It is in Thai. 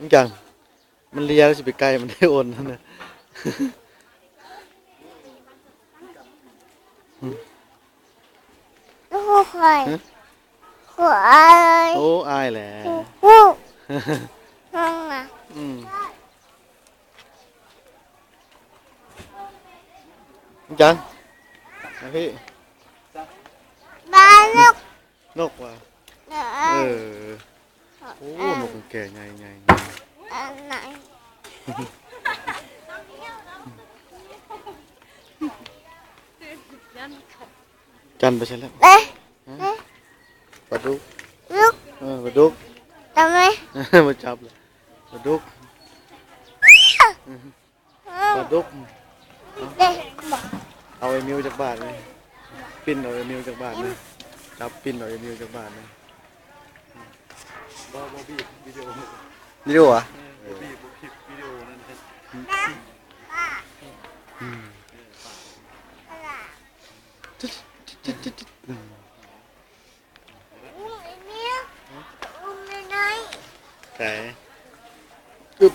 มันจังมันเลียแล้วสิไปไกลมันได้โอนนั่นนะลูกใครหัวอะไรโอ้อายแหละลูกนั่งนะอืมมันจังมาพี่บ้านลูกนกว่ะเดิเอน อโอ้นกมันแก่ไงไงอันไหนจันไปใช่แล้ว เอ๊ะปลาดุกลูกปลาดุก ทำไม มาจับเลยปลาดุกปลาดุก เด็กบอก เอาไอ้มิวจากบ้านเลยปิ้นเอาไอ้มิวจากบ้านเลยจับปิ้นเอาไอ้มิวจากบ้านเลยบอบีวิดีโอวิดีโออ่ะบีวิดีโอนั่นแต่อึบ